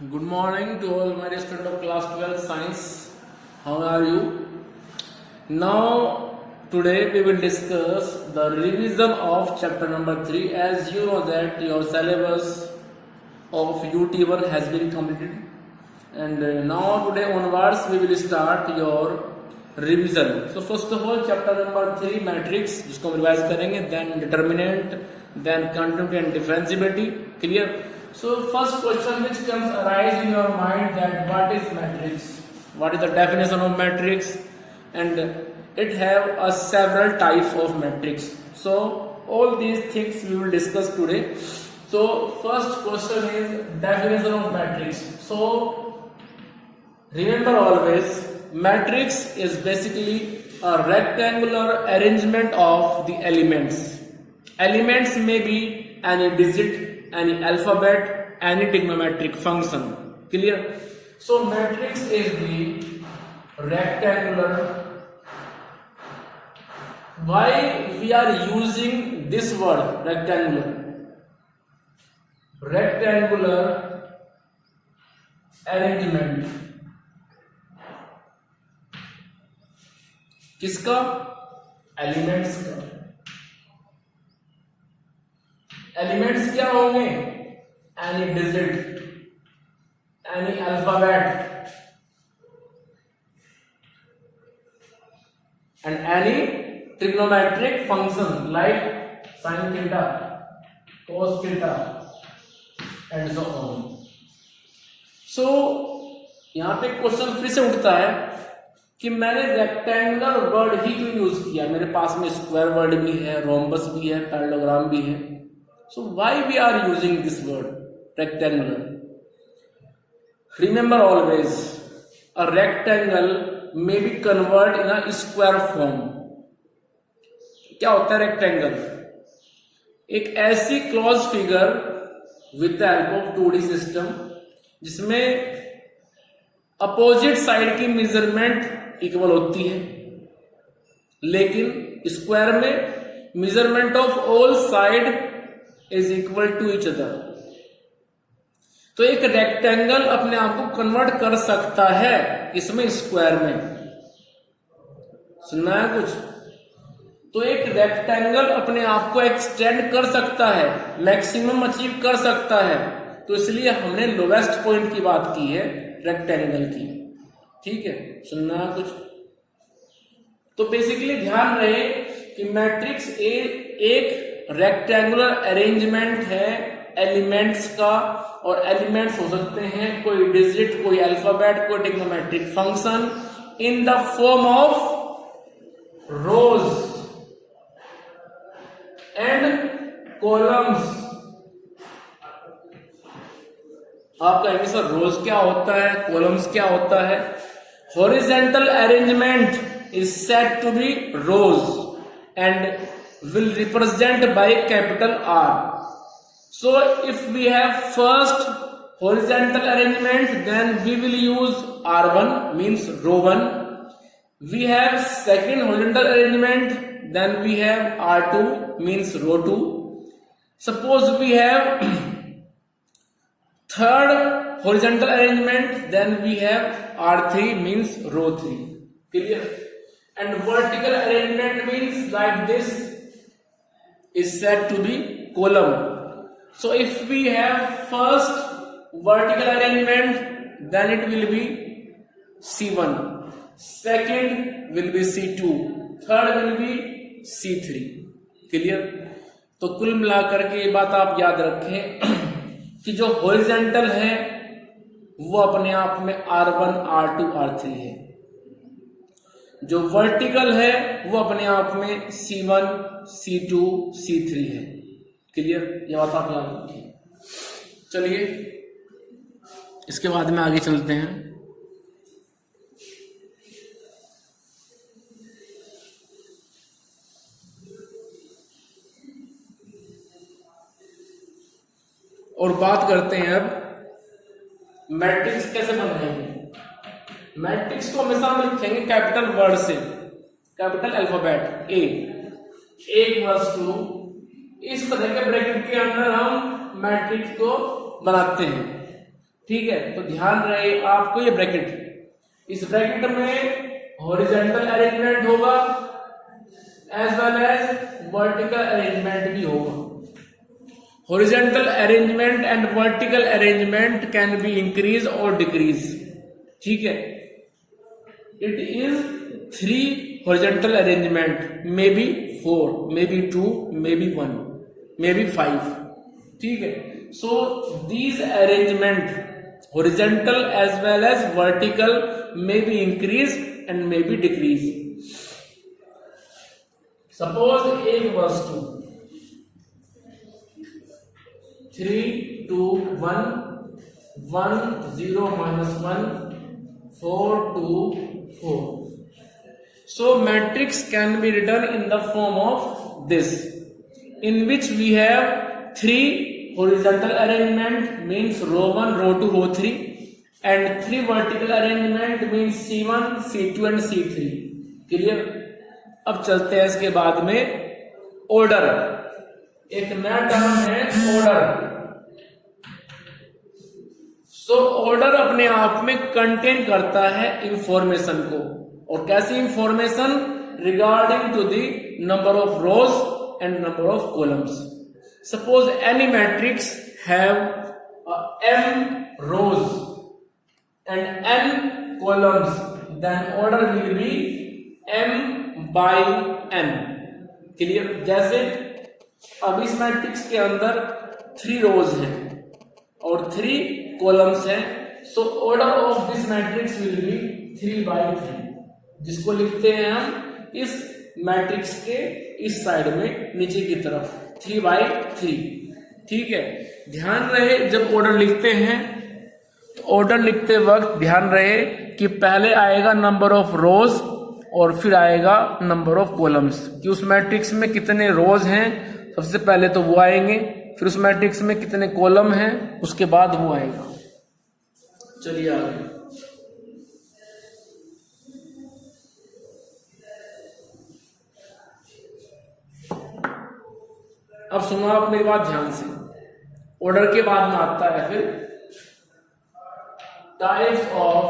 Good morning to all my dear students of class 12 science. How are you? Now today we will discuss the revision of chapter number 3. As you know that your syllabus of UT1 has been completed, and now today onwards we will start your revision. So first of all chapter number 3 matrix जिसको हम revise करेंगे, then determinant, then continuity and differentiability. Clear? So first question which comes arise in your mind, that what is matrix, what is the definition of matrix, and it have a several types of matrix. So all these things we will discuss today. So first question is definition of matrix. So remember always, matrix is basically a rectangular arrangement of the elements. Elements may be any digit, any alphabet, any trigonometric function. Clear? So matrix is the rectangular. Why we are using this word rectangular? Rectangular arrangement. किसका? Elements का. Elements क्या होंगे? Any digit, any alphabet and any trigonometric function like sine theta, cos theta and so on. So यहां पे question फिर से उठता है कि मैंने रेक्टेंगुलर वर्ड ही क्यों यूज किया? मेरे पास में स्क्वायर वर्ड भी है, रोम्बस भी है, पैरेललोग्राम भी है. So why we are using this word rectangular? Remember always, a rectangle may be convert in a square form. क्या होता है रेक्टेंगल? एक ऐसी close figure with the help of 2D system जिसमें अपोजिट साइड की measurement equal होती है, लेकिन स्क्वायर में measurement of all side is equal to each other. तो एक रेक्टेंगल अपने आप को कन्वर्ट कर सकता है इसमें स्क्वायर में. सुनना है कुछ? तो एक रेक्टेंगल अपने आप को एक्सटेंड कर सकता है, मैक्सिमम अचीव कर सकता है. तो इसलिए हमने लोवेस्ट पॉइंट की बात की है रेक्टेंगल की. ठीक है, सुनना है कुछ? तो बेसिकली ध्यान रहे कि मैट्रिक्स एक रेक्टेंगुलर अरेंजमेंट है एलिमेंट्स का, और एलिमेंट्स हो सकते हैं कोई डिजिट, कोई अल्फाबेट, कोई trigonometric function in the form of rows and columns. आप कहेंगे सर रोज क्या होता है, कॉलम्स क्या होता है? Horizontal arrangement is said to be rows and will represent by capital R. So if we have first horizontal arrangement, then we will use R1 means row 1. We have second horizontal arrangement, then we have R2 means row 2. Suppose we have third horizontal arrangement, then we have R3 means row 3. Clear? And vertical arrangement means like this is said to be column. So if we have first vertical arrangement, then it will be C1, second will be C2, third will be C3. Clear? तो कुल मिलाकर के ये बात आप याद रखें कि जो हॉरिजॉन्टल है वो अपने आप में R1, R2, R3 है. जो वर्टिकल है वो अपने आप में C1, C2, C3 है. क्लियर? ये बात आप याद रखिए. चलिए इसके बाद में आगे चलते हैं. और बात करते हैं अब मैट्रिक्स कैसे बनाएंगे. मैट्रिक्स को हमेशा हम लिखेंगे कैपिटल वर्ड से, कैपिटल अल्फाबेट ए, 1+2. इस तरह के ब्रैकेट के अंदर हम मैट्रिक्स को बनाते हैं. ठीक है, तो ध्यान रहे आपको ये ब्रैकेट, इस ब्रैकेट में हॉरिजॉन्टल अरेंजमेंट होगा as well as vertical arrangement भी होगा. Horizontal arrangement and vertical arrangement can be increase or decrease. ठीक है, it is 3 horizontal arrangement, maybe 4, maybe 2, maybe 1, maybe 5. ठीक है, so these arrangement horizontal as well as vertical may be increase and may be decrease. Suppose एक वस्तु 3, 2, 1, 1, 0, -1, 4, 2, 4. So matrix can be written in the form of this, in which we have 3 horizontal arrangement means row 1, row 2, row 3, and 3 vertical arrangement means C1, C2 and C3. Clear? अब चलते हैं इसके बाद में order. एक नया टर्म है order. So order अपने आप में कंटेन करता है इंफॉर्मेशन को, और कैसी information? Regarding to the number of rows and number of columns. Suppose any matrix have m rows and n columns, then order will be m by n. Clear? जैसे अब इस मैट्रिक्स के अंदर 3 रोज हैं और 3 कॉलम्स हैं, so order of this matrix will be 3 by 3, जिसको लिखते हैं हम इस मैट्रिक्स के इस साइड में नीचे की तरफ 3 by 3. ठीक है, ध्यान रहे जब ऑर्डर लिखते हैं तो ऑर्डर लिखते वक्त ध्यान रहे कि पहले आएगा नंबर ऑफ रोज और फिर आएगा नंबर ऑफ कॉलम्स, कि उस मैट्रिक्स में कितने रोज हैं सबसे पहले तो वो आएंगे, फिर उस मैट्रिक्स में कितने कॉलम हैं उसके बाद वो आएगा. चलिए आगे. अब सुनो आप मेरी बात ध्यान से. ऑर्डर के बाद में आता है फिर टाइप्स ऑफ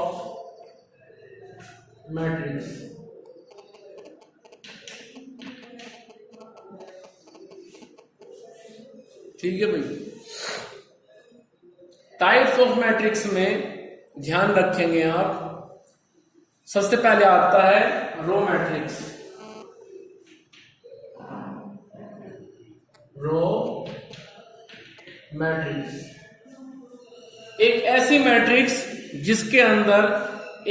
मैट्रिक्स. ठीक है भाई, टाइप्स ऑफ मैट्रिक्स में ध्यान रखेंगे आप. सबसे पहले आता है रो मैट्रिक्स. रो मैट्रिक्स एक ऐसी मैट्रिक्स जिसके अंदर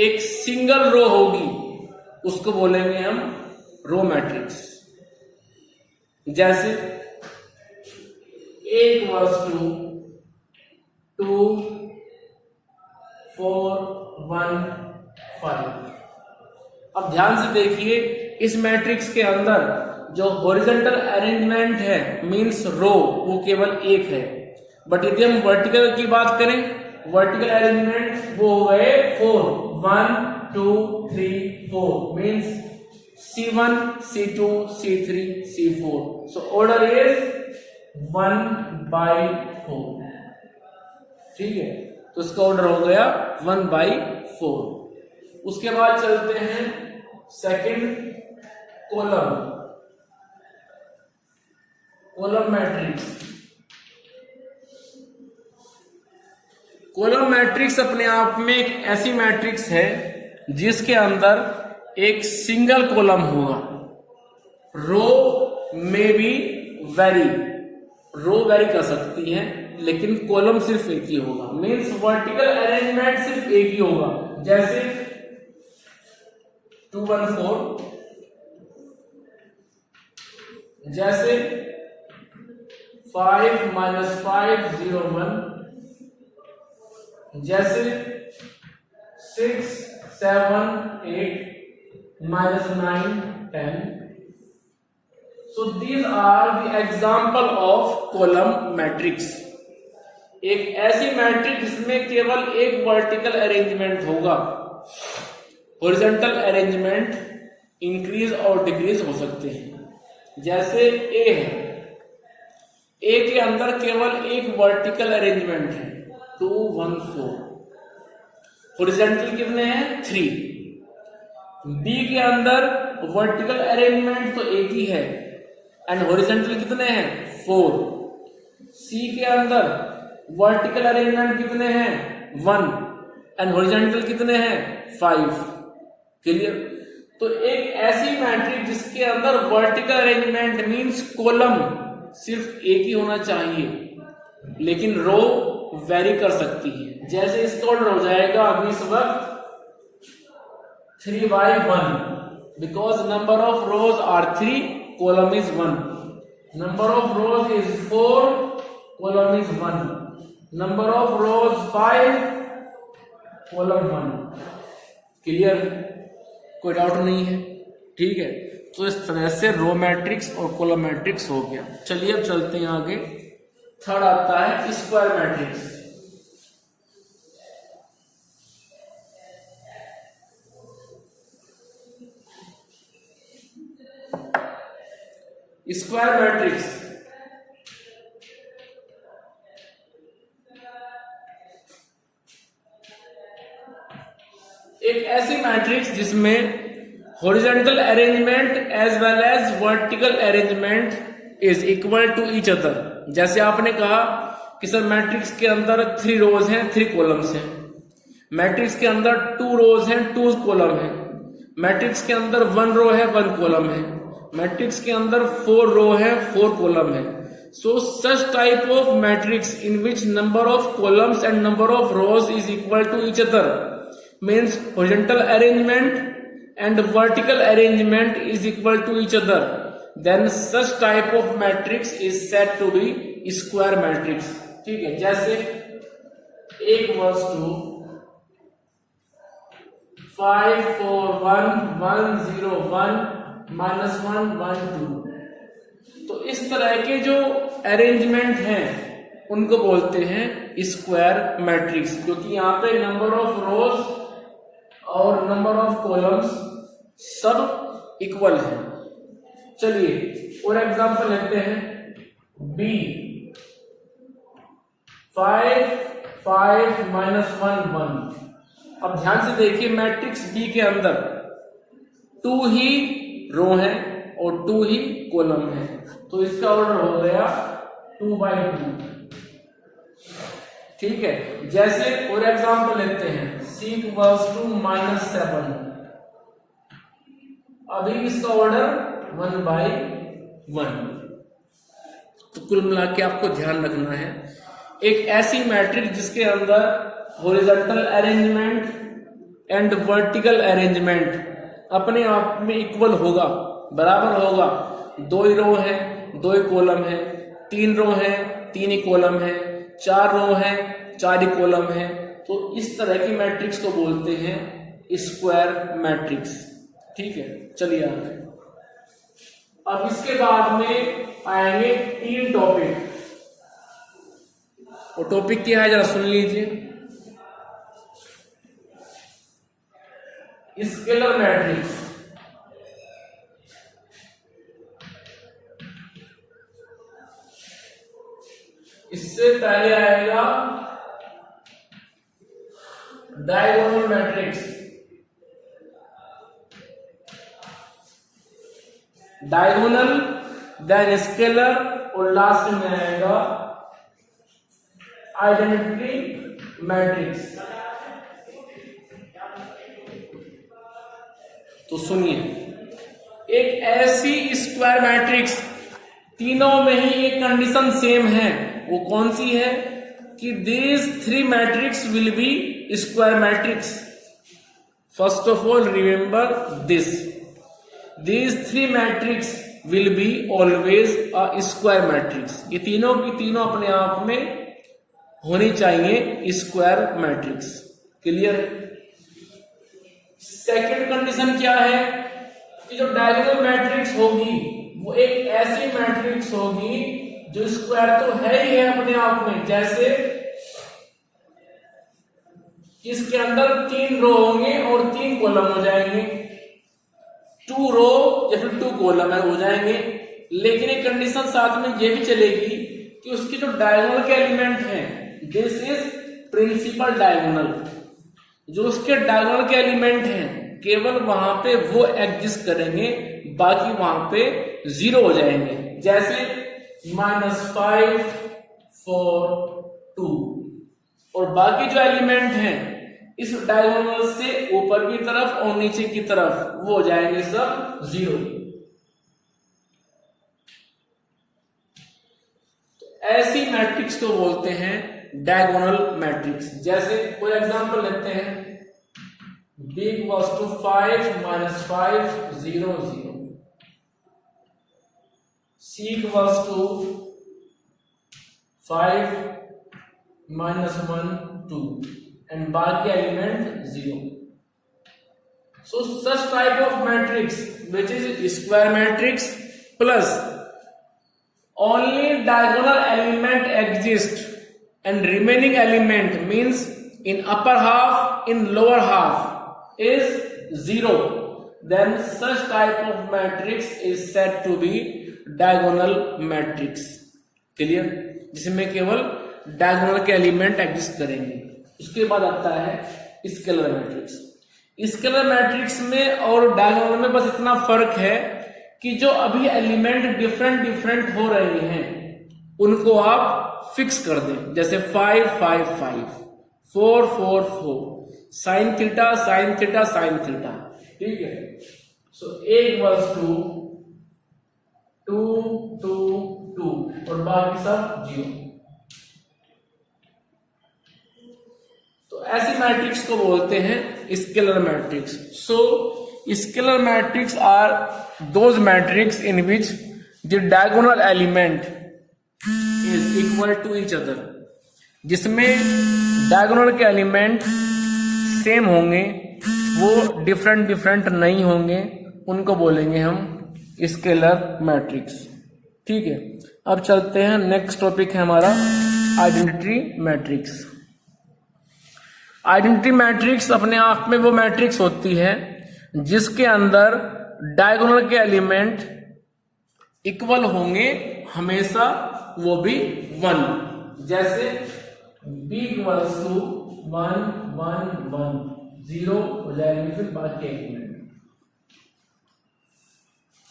एक सिंगल रो होगी, उसको बोलेंगे हम रो मैट्रिक्स. जैसे एक वस्तु 2, 4, 1, 5. अब ध्यान से देखिए, इस मैट्रिक्स के अंदर जो हॉरिजॉन्टल अरेंजमेंट है मींस रो, वो केवल एक है. बट यदि हम वर्टिकल की बात करें, वर्टिकल अरेंजमेंट वो हो गए 4, 1, 2, 3, 4 means C1, C2, C3, C4. So order is 1 by 4. ठीक है, तो इसका ऑर्डर हो गया 1 by 4. उसके बाद चलते हैं second column matrix. Column matrix अपने आप में एक ऐसी मैट्रिक्स है जिसके अंदर एक सिंगल कॉलम होगा. रो में भी वेरी कर सकती है, लेकिन कॉलम सिर्फ एक ही होगा. मीन्स वर्टिकल अरेंजमेंट सिर्फ एक ही होगा. जैसे 2, 1, 4, जैसे 5, -5, 0, 1, जैसे 6, 7, 8, -9, 10. So these are the example of column matrix. एक ऐसी मैट्रिक्स जिसमें केवल एक वर्टिकल अरेंजमेंट होगा. Horizontal arrangement increase or decrease हो सकते हैं. जैसे ए है, ए के अंदर केवल एक वर्टिकल अरेंजमेंट है 2 1 4। हॉरिजॉन्टल कितने हैं 3। बी के अंदर वर्टिकल अरेंजमेंट तो एक ही है एंड हॉरिजॉन्टल कितने हैं 4। सी के अंदर वर्टिकल अरेंजमेंट कितने हैं 1 एंड हॉरिजॉन्टल कितने हैं 5। क्लियर। तो एक ऐसी मैट्रिक्स जिसके अंदर वर्टिकल अरेंजमेंट मींस कॉलम सिर्फ एक ही होना चाहिए लेकिन रो वेरी कर सकती है। जैसे इसका ऑर्डर हो जाएगा अभी इस वक्त 3/1 because number of rows are 3, column is 1। Number of rows is 4, column is 1। Number of rows 5, column 1। Clear, कोई डाउट नहीं है। ठीक है, तो इस तरह से रो मैट्रिक्स और कॉलम मैट्रिक्स हो गया। चलिए अब चलते हैं आगे। थर्ड आता है स्क्वायर मैट्रिक्स। स्क्वायर मैट्रिक्स एक ऐसी मैट्रिक्स जिसमें horizontal arrangement as well as vertical arrangement is equal to each other. जैसे आपने कहा कि सर मैट्रिक्स के अंदर 3 रोज हैं 3 कॉलम्स हैं, मैट्रिक्स के अंदर 2 रोज हैं 2 कॉलम हैं, मैट्रिक्स के अंदर 1 रो है 1 कॉलम है, मैट्रिक्स के अंदर 4 रो है 4 कॉलम है। So such type of matrix in which number of columns and number of rows is equal to each other means horizontal arrangement and vertical arrangement is equal to each other, then such type of matrix is said to be square matrix। ठीक है, जैसे 1 was 2, 5 4 1 1 0 1 -1 1 2। तो इस तरह के जो arrangement हैं उनको बोलते हैं स्क्वायर मैट्रिक्स, क्योंकि यहाँ पे नंबर ऑफ रोज और नंबर ऑफ कॉलम्स सब इक्वल है। चलिए और एग्जांपल लेते हैं। बी 5 5 -1 1। अब ध्यान से देखिए मैट्रिक्स बी के अंदर 2 ही रो है और 2 ही कॉलम है, तो इसका ऑर्डर हो गया 2/2। ठीक है, जैसे और एग्जांपल लेते हैं 6 was 2 -7। अभी इसका ऑर्डर 1/1। तो कुल मिला के आपको ध्यान रखना है एक ऐसी मैट्रिक्स जिसके अंदर horizontal arrangement and vertical arrangement अपने आप में इक्वल होगा, बराबर होगा। 2 ही रो है 2 ही कॉलम है, 3 रो है 3 ही कॉलम है, 4 रो है 4 ही कॉलम है। तो इस तरह की मैट्रिक्स को बोलते हैं स्क्वायर मैट्रिक्स। ठीक है, चलिए आगे। अब इसके बाद में आएंगे 3 टॉपिक। और टॉपिक क्या है जरा सुन लीजिए। स्केलर मैट्रिक्स, इससे पहले आएगा diagonal matrix, diagonal then scalar और लास्ट में आएगा आइडेंटिटी मैट्रिक्स। तो सुनिए, एक ऐसी स्क्वायर मैट्रिक्स तीनों में ही एक कंडीशन सेम है। वो कौन सी है कि these 3 matrix will be square matrix. First of all remember this, these 3 matrix will be always a square matrix. ये तीनों की तीनों अपने आप में होनी चाहिए square matrix. Clear. Second condition क्या है कि जो डायगोनल मैट्रिक्स होगी वो एक ऐसी मैट्रिक्स होगी जो स्क्वायर तो है ही है अपने आप में। जैसे इसके अंदर 3 रो होंगे और 3 कॉलम हो जाएंगे, 2 रो या फिर 2 कॉलम हो जाएंगे। लेकिन एक कंडीशन साथ में ये भी चलेगी कि उसके जो डायगोनल के एलिमेंट हैं दिस इज प्रिंसिपल डायगोनल, जो उसके डायगोनल के एलिमेंट हैं केवल वहां पे वो एग्जिस्ट करेंगे, बाकी वहां पे जीरो हो जाएंगे। जैसे -5 4 2, और बाकी जो एलिमेंट हैं इस डायगोनल से ऊपर की तरफ और नीचे की तरफ वो हो जाएंगे सब जीरो। तो ऐसी मैट्रिक्स को बोलते हैं डायगोनल मैट्रिक्स। जैसे कोई एग्जांपल लेते हैं, b equals to 5 minus 5 0 0, c equals to 5 minus 1 2, and बाकी element 0. So such type of matrix which is square matrix plus only diagonal element exist and remaining element means in upper half in lower half is 0, then such type of matrix is said to be diagonal matrix. Clear? जिसमें केवल diagonal के element exist करेंगे। उसके बाद आता है scalar matrix. Scalar matrix में और डायगोनल में बस इतना फर्क है कि जो अभी एलिमेंट डिफरेंट हो रहे हैं उनको आप फिक्स कर दें। जैसे 5 5 5, 4 4 4, sine theta sine theta sine theta, ठीक है। सो a equals to 2 2 2 और बाकी सब 0। तो ऐसी मैट्रिक्स को बोलते हैं scalar matrix. So scalar matrix are those matrix in which the diagonal element is equal to each other, जिसमें डायगोनल के एलिमेंट सेम होंगे, वो डिफरेंट नहीं होंगे, उनको बोलेंगे हम स्केलर मैट्रिक्स। ठीक है, अब चलते हैं, नेक्स्ट टॉपिक है हमारा आइडेंटिटी मैट्रिक्स। आइडेंटिटी मैट्रिक्स अपने आप में वो मैट्रिक्स होती है जिसके अंदर डायगोनल के एलिमेंट इक्वल होंगे हमेशा, वो भी 1। जैसे b इक्वल्स टू 1 1 1 0 हो जाएंगे फिर बाकी एलिमेंट।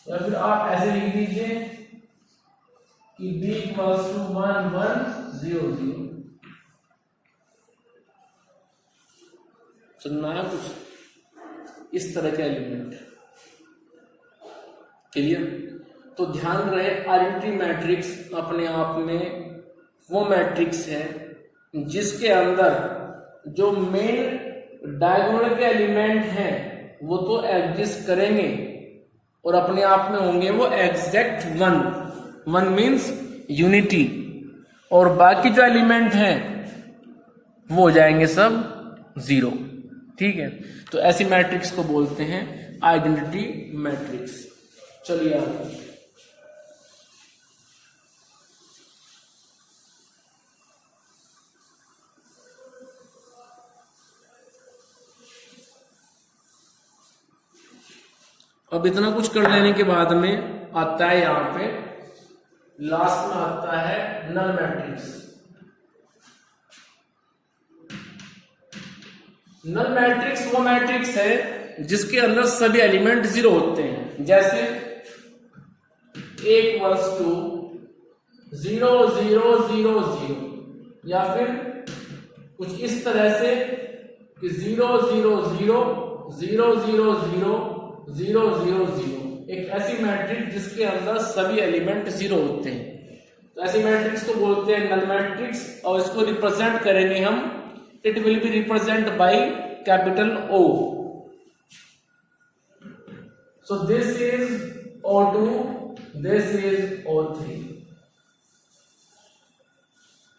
या फिर आप ऐसे लिख दीजिए कि b इक्वल्स टू 1 1 0 0। सुनना है कुछ इस तरह के एलिमेंट? क्लियर? तो ध्यान रहे आइडेंटिटी मैट्रिक्स अपने आप में वो मैट्रिक्स है जिसके अंदर जो मेन डायगोनल के एलिमेंट हैं वो तो एग्जिस्ट करेंगे और अपने आप में होंगे वो एग्जैक्ट 1 मीन्स यूनिटी, और बाकी जो एलिमेंट हैं वो हो जाएंगे सब 0। ठीक है, तो ऐसी मैट्रिक्स को बोलते हैं आइडेंटिटी मैट्रिक्स। चलिए आगे, अब इतना कुछ कर लेने के बाद में आता है यहां पे लास्ट में आता है नल मैट्रिक्स। नल मैट्रिक्स वो मैट्रिक्स है जिसके अंदर सभी एलिमेंट 0 होते हैं। जैसे a इक्वल्स टू 0 0 0 0, या फिर कुछ इस तरह से कि 0 0 0 0 0 0 0 0 0, एक ऐसी मैट्रिक्स जिसके अंदर सभी एलिमेंट 0 होते हैं। तो ऐसी मैट्रिक्स को बोलते हैं नल मैट्रिक्स, और इसको रिप्रेजेंट करेंगे हम, it will be represent by capital O। So this is O2, this is O3।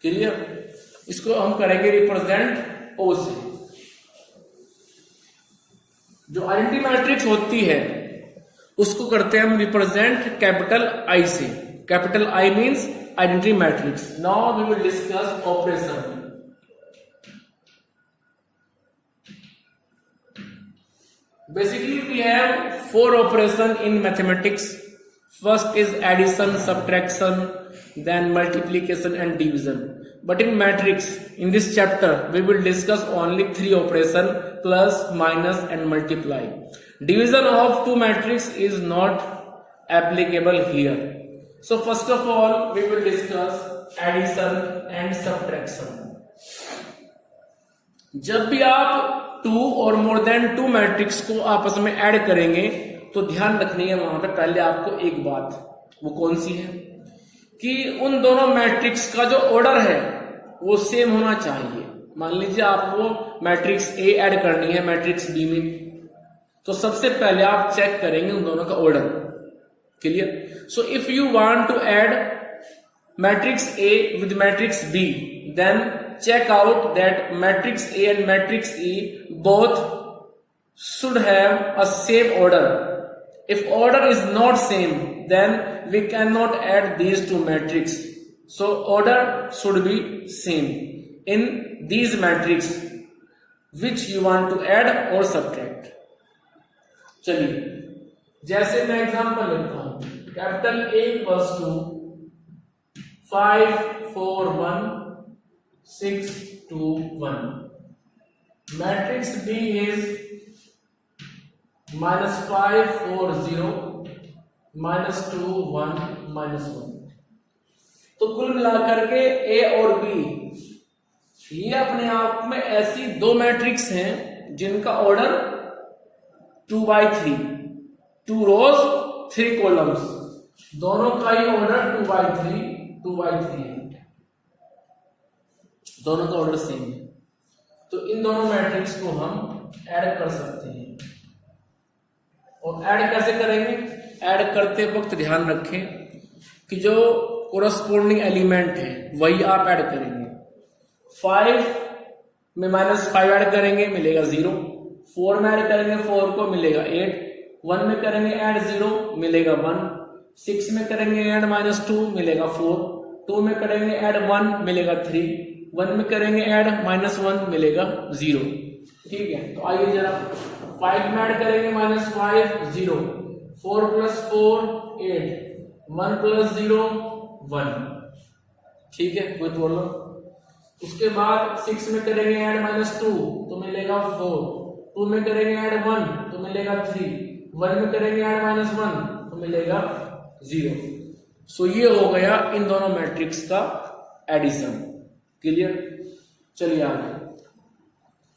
Clear? इसको हम करेंगे रिप्रेजेंट O से। जो आइडेंटिटी मैट्रिक्स होती है उसको करते हैं हम रिप्रेजेंट कैपिटल I से। Capital I means identity matrix. Now we will discuss operation. Basically, we have 4 operations in mathematics. First is addition, subtraction, then multiplication and division. But in matrix, in this chapter, we will discuss only 3 operation: plus, minus and multiply. Division of 2 matrix is not applicable here. So first of all, we will discuss addition and subtraction. जब भी आप 2 और more than 2 matrix को आपस में add करेंगे तो ध्यान रखनी है वहां पे पहले आपको एक बात, वो कौन सी है कि उन दोनों मैट्रिक्स का जो ऑर्डर है वो सेम होना चाहिए। मान लीजिए आपको मैट्रिक्स ए ऐड करनी है मैट्रिक्स बी में, तो सबसे पहले आप चेक करेंगे उन दोनों का order. Clear? So if you want to add matrix A with matrix B, then check out that matrix A and matrix E both should have a same order. If order is not same, then we cannot add these two matrices. So order should be same in these matrices which you want to add or subtract. चलिए, जैसे मैं example लेता हूं, capital A equals to 5 4 1 6 2 1. Matrix B is -5 4 0 -2 1 -1. तो कुल मिलाकर के A और B ये अपने आप में ऐसी 2 मैट्रिक्स हैं जिनका ऑर्डर 2/3, 2 रोज 3 कॉलम्स, दोनों का ही ऑर्डर 2/3 है, दोनों का ऑर्डर सेम है। तो इन दोनों मैट्रिक्स को हम ऐड कर सकते हैं। और ऐड कैसे करेंगे? ऐड करते वक्त ध्यान रखें कि जो कोरस्पोंडिंग एलिमेंट है वही आप ऐड करेंगे। 5 में -5 ऐड करेंगे मिलेगा 0, 4 में ऐड करेंगे 4 को मिलेगा 8, 1 में करेंगे ऐड 0 मिलेगा 1, 6 में करेंगे ऐड -2 मिलेगा 4, 2 में करेंगे ऐड 1 मिलेगा 3, 1 में करेंगे ऐड -1 मिलेगा 0। ठीक है, तो आइए जरा 5 में ऐड करेंगे -5 0, 4 + 4 8, 1 + 0 1। ठीक है, कोई प्रॉब्लम? उसके बाद 6 में करेंगे ऐड -2 तो मिलेगा 4, 2 में करेंगे ऐड 1 तो मिलेगा 3, 1 में करेंगे ऐड -1 तो मिलेगा 0। सो ये हो गया इन दोनों मैट्रिक्स का एडिशन। क्लियर? चलिए आगे।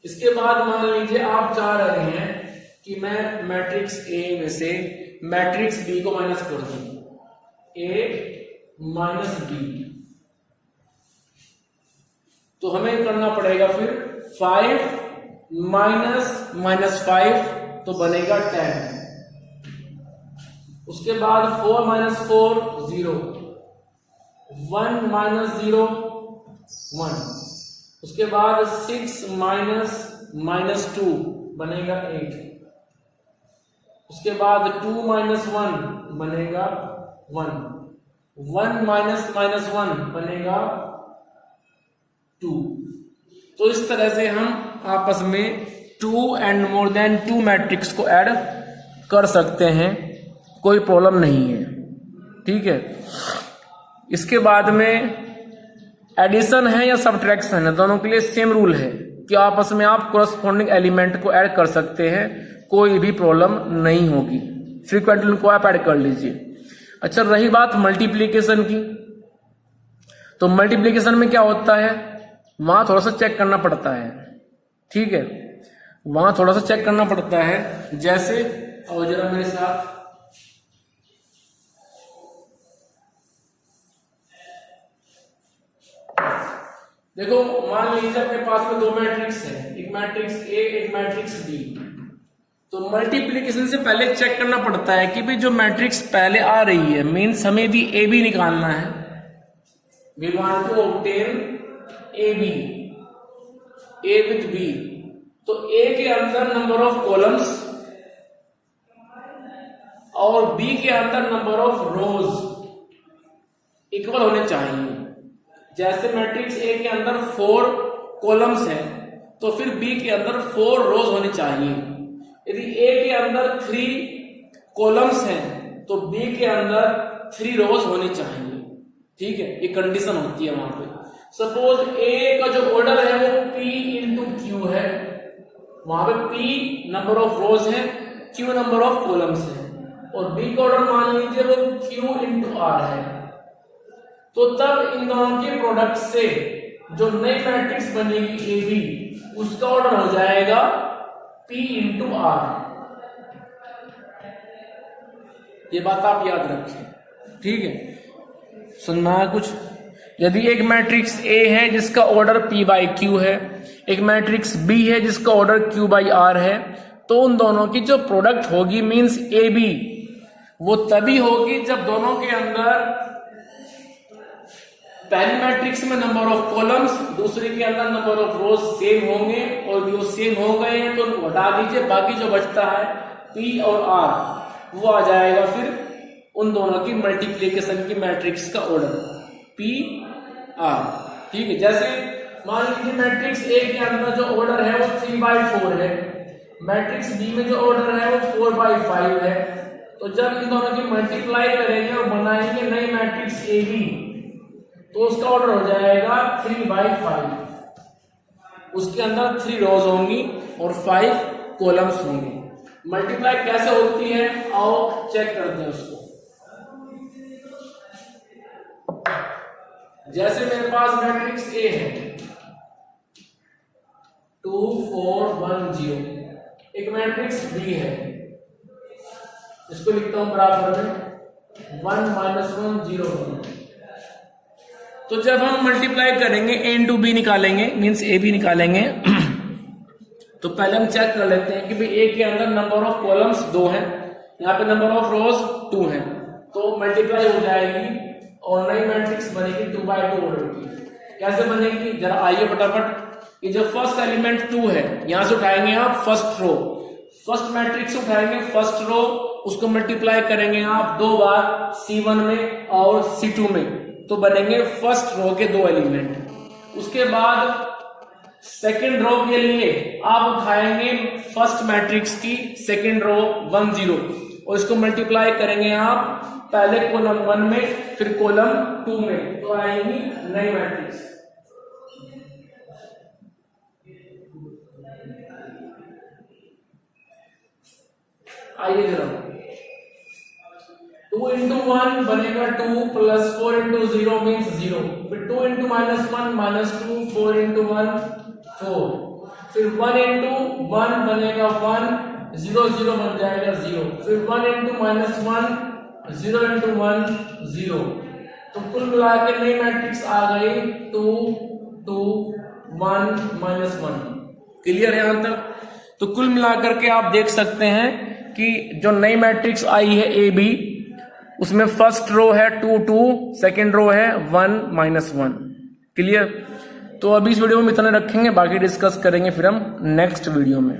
इसके बाद मान लीजिए आप चाह रहे हैं कि मैं मैट्रिक्स ए में से मैट्रिक्स बी को माइनस कर दूं, ए माइनस बी, तो हमें करना पड़ेगा फिर 5 - -5 तो बनेगा 10। उसके बाद 4 - 4 0, 1 - 0 1, उसके बाद 6 - -2 बनेगा 8, उसके बाद 2 - 1 बनेगा 1, 1 - -1 बनेगा 2। तो इस तरह से हम आपस में 2 एंड मोर देन 2 मैट्रिक्स को ऐड कर सकते हैं, कोई प्रॉब्लम नहीं है। ठीक है, इसके बाद में एडिशन है या सब्ट्रैक्शन है, दोनों के लिए सेम रूल है कि आपस में आप कोरस्पोंडिंग एलिमेंट को ऐड कर सकते हैं, कोई भी प्रॉब्लम नहीं होगी। फ्रीक्वेंटली को आप ऐड कर लीजिए। अच्छा, रही बात मल्टीप्लीकेशन की, तो मल्टीप्लीकेशन में क्या होता है, वहां थोड़ा सा चेक करना पड़ता है। ठीक है, वहां थोड़ा सा चेक करना पड़ता है। जैसे और जरा मेरे साथ देखो, मान लीजिए अपने पास में 2 मैट्रिक्स है, एक मैट्रिक्स ए एक मैट्रिक्स बी। तो मल्टीप्लीकेशन से पहले चेक करना पड़ता है कि भाई जो मैट्रिक्स पहले आ रही है मीन्स हमें भी ए बी निकालना है। We want to obtain A B, A with B. तो ए के अंदर नंबर ऑफ कॉलम्स और बी के अंदर नंबर ऑफ रोज इक्वल होने चाहिए। जैसे मैट्रिक्स ए के अंदर 4 कॉलम्स हैं तो फिर बी के अंदर 4 रोज होनी चाहिए। यदि ए के अंदर 3 कॉलम्स हैं तो बी के अंदर 3 रोज होनी चाहिए। ठीक है, ये कंडीशन होती है वहां पे। सपोज ए का जो ऑर्डर है वो P इंटू क्यू है, वहां पे P नंबर ऑफ रोज है, Q नंबर ऑफ कॉलम्स है, और B का ऑर्डर मान लीजिए वो Q इंटू आर है। तो तब इन दोनों के प्रोडक्ट से जो नई मैट्रिक्स बनेगी ए बी, उसका ऑर्डर हो जाएगा P इंटू आर। ये बात आप याद रखें, ठीक है। सुनना है कुछ? यदि एक मैट्रिक्स A है जिसका ऑर्डर P बाई Q है, एक मैट्रिक्स B है जिसका ऑर्डर Q बाई R है, तो उन दोनों की जो प्रोडक्ट होगी मींस ए बी, वो तभी होगी जब दोनों के अंदर पहली मैट्रिक्स में नंबर ऑफ कॉलम्स, दूसरे के अंदर नंबर ऑफ रोज सेम होंगे, और जो सेम हो गए हैं तो हटा दीजिए, बाकी जो बचता है P और R वो आ जाएगा फिर उन दोनों की मल्टीप्लिकेशन की मैट्रिक्स का ऑर्डर P R, ठीक है। जैसे मान लीजिए मैट्रिक्स A के अंदर जो ऑर्डर है वो 3/4 है, मैट्रिक्स B में जो ऑर्डर है वो 4/5 है, तो जब इन दोनों की मल्टीप्लाई करेंगे और बनाएंगे नई मैट्रिक्स ए बी, तो उसका ऑर्डर हो जाएगा 3/5। उसके अंदर 3 रोज होंगी और 5 कॉलम्स होंगे। मल्टीप्लाई कैसे होती है आओ चेक करते हैं उसको। जैसे मेरे पास मैट्रिक्स ए है 2 4 1 0, एक मैट्रिक्स बी है, इसको लिखता हूं बराबर में 1 -1 0 1। तो जब हम मल्टीप्लाई करेंगे ए इंटू बी निकालेंगे, मीन्स ए बी निकालेंगे, तो पहले हम चेक कर लेते हैं कि भाई ए के अंदर नंबर ऑफ कॉलम्स 2 हैं, यहाँ पे नंबर ऑफ रोज 2 हैं, तो मल्टीप्लाई हो जाएगी और नई मैट्रिक्स बनेगी 2/2 ऑर्डर की। कैसे बनेगी जरा आइए फटाफट। ये जो फर्स्ट एलिमेंट 2 है, यहां से उठाएंगे आप फर्स्ट रो, फर्स्ट मैट्रिक्स उठाएंगे फर्स्ट रो, उसको मल्टीप्लाई करेंगे आप 2 बार C1 में और C2 में, तो बनेंगे फर्स्ट रो के 2 एलिमेंट। उसके बाद सेकेंड रो के लिए आप उठाएंगे फर्स्ट मैट्रिक्स की सेकेंड रो 1 0, और इसको मल्टीप्लाई करेंगे आप पहले कॉलम 1 में फिर कॉलम 2 में, तो आएंगी नई मैट्रिक्स। आइए जरा 2 into 1 बनेगा 2 प्लस 4 into 0 मीन्स 0, फिर 2 into -1 -2, 4 into 1 4, फिर 1 into 1 बनेगा 1, 0 0 बन जाएगा 0, फिर 1 into -1 0 into 1 0, तो कुल मिला के नई मैट्रिक्स आ गई 2 2 1 -1। क्लियर है यहां तक? तो कुल मिलाकर के आप देख सकते हैं कि जो नई मैट्रिक्स आई है ए बी, उसमें फर्स्ट रो है 2 2, सेकेंड रो है 1 -1। क्लियर? तो अभी इस वीडियो में इतना रखेंगे, बाकी डिस्कस करेंगे फिर हम नेक्स्ट वीडियो में।